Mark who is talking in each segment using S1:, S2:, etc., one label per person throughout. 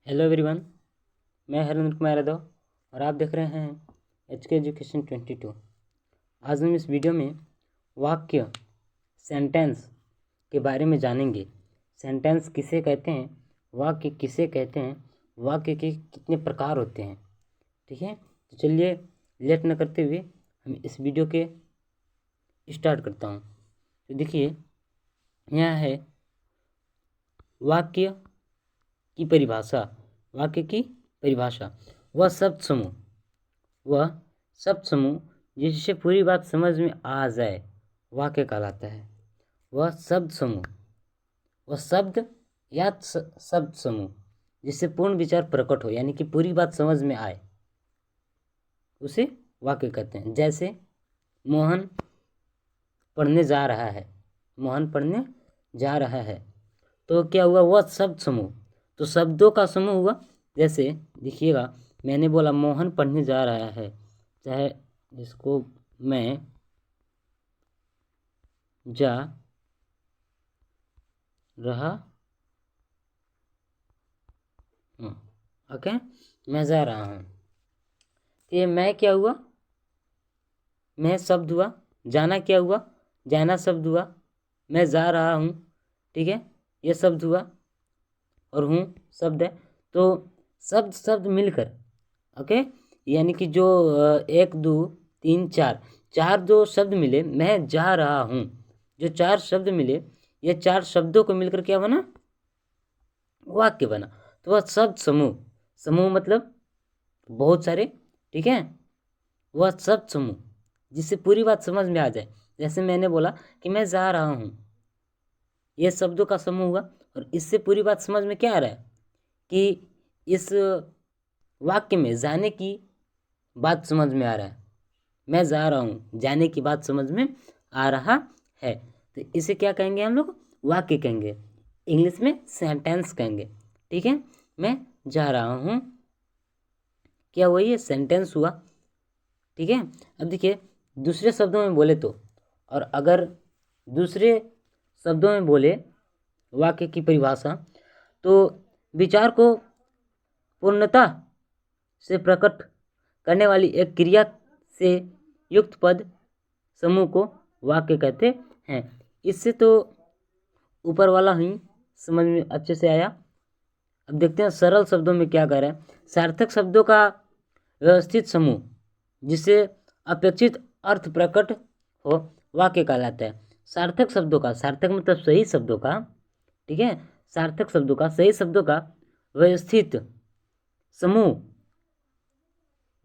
S1: Hello everyone, मैं हरेंद्र कुमार यादव और आप देख रहे हैं HK एजुकेशन 22। आज हम इस वीडियो में वाक्य सेंटेंस के बारे में जानेंगे। सेंटेंस किसे कहते हैं, वाक्य किसे कहते हैं, वाक्य के कितने प्रकार होते हैं। ठीक है, तो चलिए लेट न करते हुए हम इस वीडियो के स्टार्ट करता हूँ। तो देखिए, यहाँ है वाक्य की परिभाषा। वाक्य की परिभाषा वह शब्द समूह जिससे पूरी बात समझ में आ जाए वाक्य कहलाता है। वह शब्द समूह, वह शब्द या शब्द समूह जिससे पूर्ण विचार प्रकट हो, यानी कि पूरी बात समझ में आए, उसे वाक्य कहते हैं। जैसे मोहन पढ़ने जा रहा है, मोहन पढ़ने जा रहा है, तो क्या हुआ? वह शब्द समूह, तो शब्दों का समूह हुआ। जैसे देखिएगा, मैंने बोला मोहन पढ़ने जा रहा है, चाहे इसको मैं जा रहा हूँ, ओके, मैं जा रहा हूँ। ये मैं क्या हुआ? मैं शब्द हुआ। जाना क्या हुआ? जाना शब्द हुआ। मैं जा रहा हूँ, ठीक है, ये शब्द हुआ, और हूँ शब्द है। तो शब्द शब्द मिलकर, ओके, यानी कि जो 1 2 3 4 जो शब्द मिले, मैं जा रहा हूँ, जो 4 शब्द मिले, ये 4 शब्दों को मिलकर क्या बना? वाक्य बना। तो वह शब्द समूह, समूह मतलब बहुत सारे, ठीक है, वह शब्द समूह जिससे पूरी बात समझ में आ जाए। जैसे मैंने बोला कि मैं जा रहा हूँ, ये शब्दों का समूह हुआ, और इससे पूरी बात समझ में क्या आ रहा है कि इस वाक्य में जाने की बात समझ में आ रहा है। मैं जा रहा हूँ, जाने की बात समझ में आ रहा है, तो इसे क्या कहेंगे? हम लोग वाक्य कहेंगे, इंग्लिश में सेंटेंस कहेंगे। ठीक है, मैं जा रहा हूँ, क्या हुआ? ये सेंटेंस हुआ। ठीक है, अब देखिए दूसरे शब्दों में बोले तो, और अगर दूसरे शब्दों में बोले वाक्य की परिभाषा, तो विचार को पूर्णता से प्रकट करने वाली एक क्रिया से युक्त पद समूह को वाक्य कहते हैं। इससे तो ऊपर वाला ही समझ में अच्छे से आया। अब देखते हैं सरल शब्दों में क्या कह रहे हैं। सार्थक शब्दों का व्यवस्थित समूह जिससे अपेक्षित अर्थ प्रकट हो वाक्य कहलाता है। सार्थक शब्दों का, सार्थक मतलब सही शब्दों का, ठीक है, सार्थक शब्दों का, सही शब्दों का व्यवस्थित समूह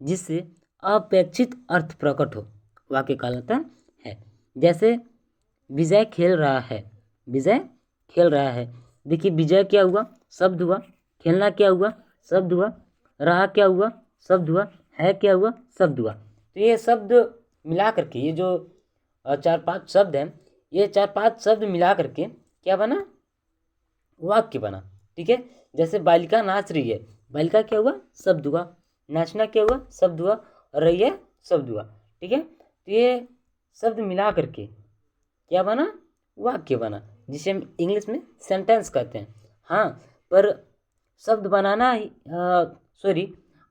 S1: जिससे अपेक्षित अर्थ प्रकट हो वाक्य कहलाता है। जैसे विजय खेल रहा है, विजय खेल रहा है। देखिए विजय क्या हुआ? शब्द हुआ। खेलना क्या हुआ? शब्द हुआ। रहा क्या हुआ? शब्द हुआ। है क्या हुआ? शब्द हुआ। तो ये शब्द मिला करके, ये जो 4-5 शब्द हैं, ये 4-5 शब्द मिला करके क्या बना? वाक्य बना। ठीक है, जैसे बालिका नाच रही है, बालिका क्या हुआ? शब्द हुआ। नाचना क्या हुआ? शब्द हुआ। और रही है, शब्द हुआ। ठीक है, तो ये शब्द मिला करके क्या बना? वाक्य बना, जिसे हम इंग्लिश में सेंटेंस कहते हैं। हाँ, पर शब्द बनाना ही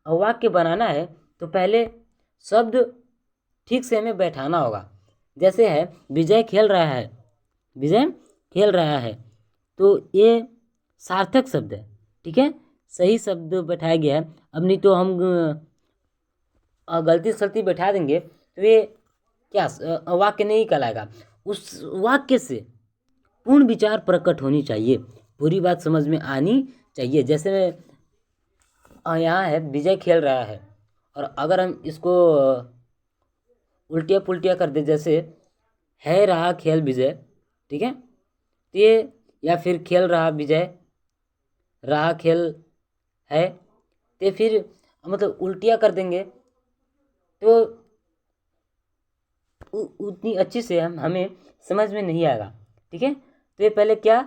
S1: वाक्य बनाना है तो पहले शब्द ठीक से हमें बैठाना होगा। जैसे है विजय खेल रहा है, विजय खेल रहा है, तो ये सार्थक शब्द है। ठीक है, सही शब्द बैठाया गया है। अब नहीं तो हम गलती सलती बैठा देंगे तो ये क्या वाक्य नहीं कहलाएगा। उस वाक्य से पूर्ण विचार प्रकट होनी चाहिए, पूरी बात समझ में आनी चाहिए। जैसे यहाँ है विजय खेल रहा है, और अगर हम इसको उल्टिया पुल्टिया कर दे, जैसे है रहा खेल विजय, ठीक है, तो ये, या फिर खेल रहा विजय, रहा खेल है, तो फिर मतलब उल्टिया कर देंगे तो उतनी अच्छी से हमें समझ में नहीं आएगा। ठीक है, तो ये पहले क्या,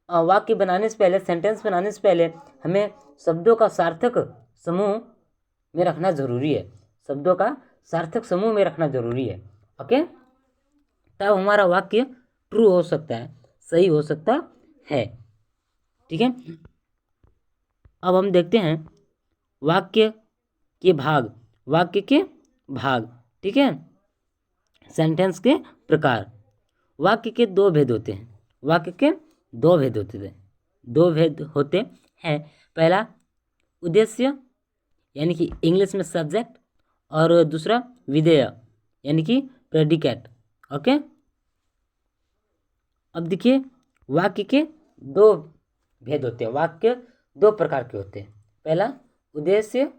S1: वाक्य बनाने से पहले, सेंटेंस बनाने से पहले हमें शब्दों का सार्थक समूह में रखना जरूरी है। शब्दों का सार्थक समूह में रखना जरूरी है, ओके, तब हमारा वाक्य ट्रू हो सकता है, सही हो सकता है। ठीक है, अब हम देखते हैं वाक्य के भाग, वाक्य के भाग, ठीक है, सेंटेंस के प्रकार। वाक्य के दो भेद होते हैं, वाक्य के दो भेद होते हैं, दो भेद होते हैं। पहला उद्देश्य यानी कि इंग्लिश में सब्जेक्ट, और दूसरा विधेय यानी कि प्रेडिकेट। ओके, अब देखिए वाक्य के दो भेद होते हैं, वाक्य दो प्रकार के होते हैं, पहला उद्देश्य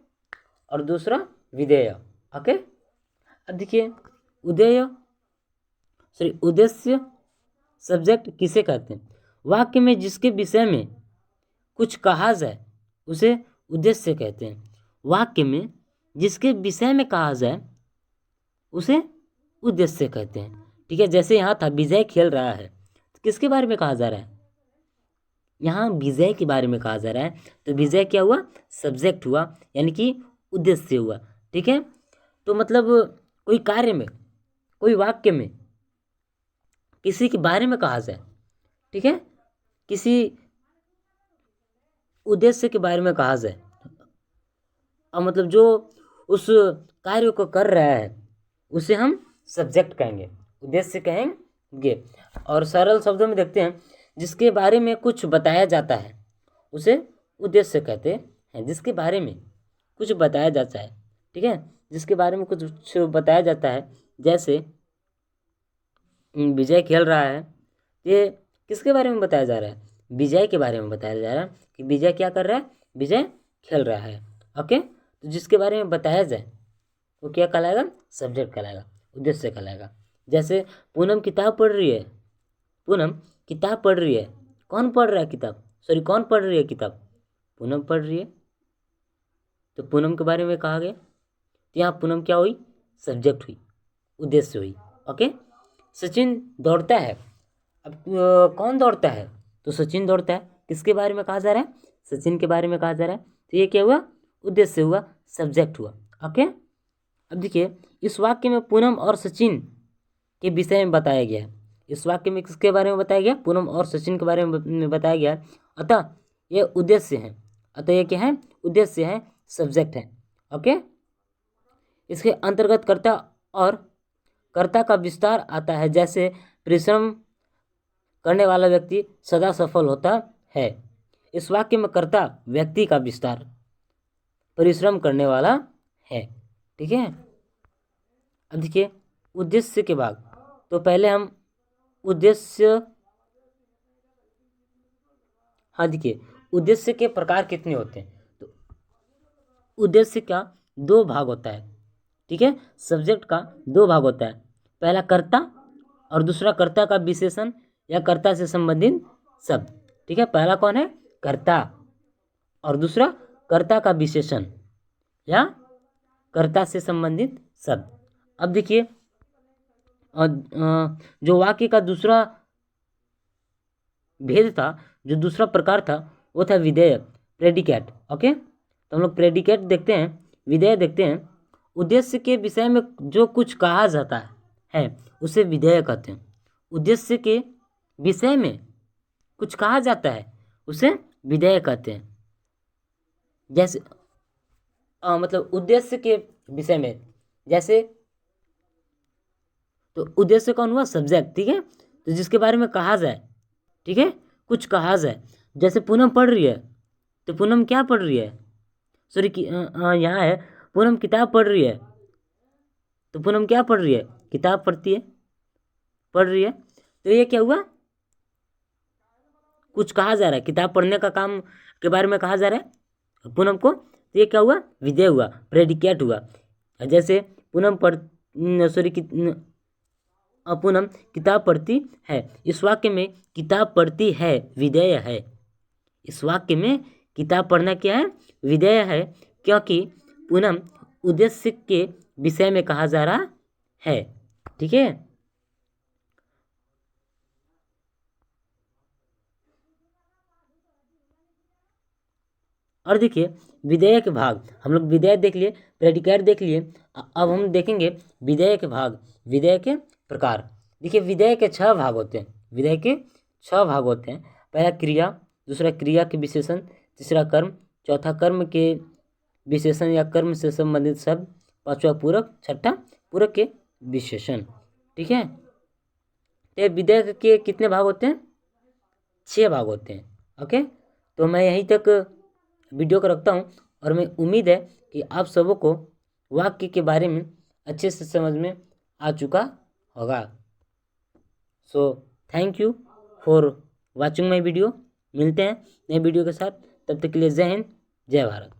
S1: और दूसरा विधेय। ओके, अब देखिए उद्देश्य सब्जेक्ट किसे कहते हैं? वाक्य में जिसके विषय में कुछ कहा जाए उसे उद्देश्य कहते हैं। वाक्य में जिसके विषय में कहा जाए उसे उद्देश्य कहते हैं, ठीक है। जैसे यहाँ था विजय खेल रहा है, तो किसके बारे में कहा जा रहा है? यहाँ विजय के बारे में कहा जा रहा है, तो विजय क्या हुआ? सब्जेक्ट हुआ, यानी कि उद्देश्य हुआ, ठीक है। तो मतलब कोई कार्य में, कोई वाक्य में किसी के बारे में कहा जाए, ठीक है, किसी उद्देश्य के बारे में कहा जाए, और मतलब जो उस कार्य को कर रहा है उसे हम सब्जेक्ट कहेंगे, उद्देश्य कहेंगे। और सरल शब्दों में देखते हैं, जिसके बारे में कुछ बताया जाता है उसे उद्देश्य कहते हैं। जिसके बारे में कुछ बताया जाता है, ठीक है, जिसके बारे में कुछ बताया जाता है, जैसे विजय खेल रहा है, ये किसके बारे में बताया जा रहा है? विजय के बारे में बताया जा रहा है कि विजय क्या कर रहा है? विजय खेल रहा है। ओके, तो जिसके बारे में बताया जाए वो क्या कहलाएगा? सब्जेक्ट कहलाएगा, उद्देश्य कहलाएगा। जैसे पूनम किताब पढ़ रही है, पूनम किताब पढ़ रही है, कौन पढ़ रहा है किताब? कौन पढ़ रही है किताब? पूनम पढ़ रही है, तो पूनम के बारे में कहा गया, तो यहाँ पूनम क्या हुई? सब्जेक्ट हुई, उद्देश्य हुई। ओके, सचिन दौड़ता है, अब कौन दौड़ता है? तो सचिन दौड़ता है, किसके बारे में कहा जा रहा है? सचिन के बारे में कहा जा रहा है, तो ये क्या हुआ? उद्देश्य हुआ, सब्जेक्ट हुआ। ओके, अब देखिए इस वाक्य में पूनम और सचिन के विषय में बताया गया है। इस वाक्य में किसके बारे में बताया गया? पूनम और सचिन के बारे में बताया गया है, अतः ये उद्देश्य है। अतः ये क्या है? उद्देश्य है, सब्जेक्ट है। ओके, इसके अंतर्गत कर्ता और कर्ता का विस्तार आता है। जैसे परिश्रम करने वाला व्यक्ति सदा सफल होता है। इस वाक्य में कर्ता व्यक्ति का विस्तार, परिश्रम करने वाला है, ठीक है। अब देखिए उद्देश्य के बाद, तो पहले हम उद्देश्य, हाँ देखिए उद्देश्य के प्रकार कितने होते हैं? तो उद्देश्य का दो भाग होता है, ठीक है। सब्जेक्ट का दो भाग होता है, पहला कर्ता और दूसरा कर्ता का विशेषण या कर्ता से संबंधित शब्द, ठीक है। पहला कौन है? कर्ता, और दूसरा कर्ता का विशेषण या कर्ता से संबंधित शब्द। अब देखिए जो वाक्य का दूसरा भेद था, जो दूसरा प्रकार था, वो था विधेय, प्रेडिकेट। ओके, तो हम लोग प्रेडिकेट देखते हैं, विधेय देखते हैं। उद्देश्य के विषय में जो कुछ कहा जाता है उसे विधेय कहते हैं। उद्देश्य के विषय में कुछ कहा जाता है उसे विधेय कहते हैं। जैसे मतलब उद्देश्य के विषय में, जैसे तो उद्देश्य कौन हुआ? सब्जेक्ट, ठीक है। तो जिसके बारे में कहा जाए, ठीक है, कुछ कहा जाए। जैसे पूनम पढ़ रही है, तो पूनम क्या पढ़ रही है? यहाँ है पूनम किताब पढ़ रही है, तो पूनम क्या पढ़ रही है? किताब पढ़ती है, पढ़ रही है। तो ये क्या हुआ? कुछ कहा जा रहा है, किताब पढ़ने का काम के बारे में कहा जा रहा है पूनम को, तो ये क्या हुआ? विधेय हुआ, प्रेडिकेट हुआ। जैसे पूनम पूनम किताब पढ़ती है, इस वाक्य में किताब पढ़ती है विधेय है। इस वाक्य में किताब पढ़ना क्या है? विधेय है, क्योंकि पूनम उद्देश्य के विषय में कहा जा रहा है, ठीक है। और देखिए विधेय के भाग, हम लोग विधेय देख लिए, प्रेडिकेट देख लिए, अब हम देखेंगे विधेय के भाग, विधेय के प्रकार। देखिए विधेय के 6 भाग होते हैं, विधेय के 6 भाग होते हैं। पहला क्रिया, दूसरा क्रिया के विशेषण, तीसरा कर्म, चौथा कर्म के विशेषण या कर्म से संबंधित शब्द, पांचवा पूरक, छठा पूरक के विशेषण। ठीक है, तो विधेय के कितने भाग होते हैं? 6 भाग होते हैं। ओके, तो मैं यहीं तक वीडियो को रखता हूँ और मैं उम्मीद है कि आप सबों को वाक्य के बारे में अच्छे से समझ में आ चुका होगा। So thank you for watching my video. मिलते हैं नए वीडियो के साथ, तब तक के लिए जय हिंद, जय भारत।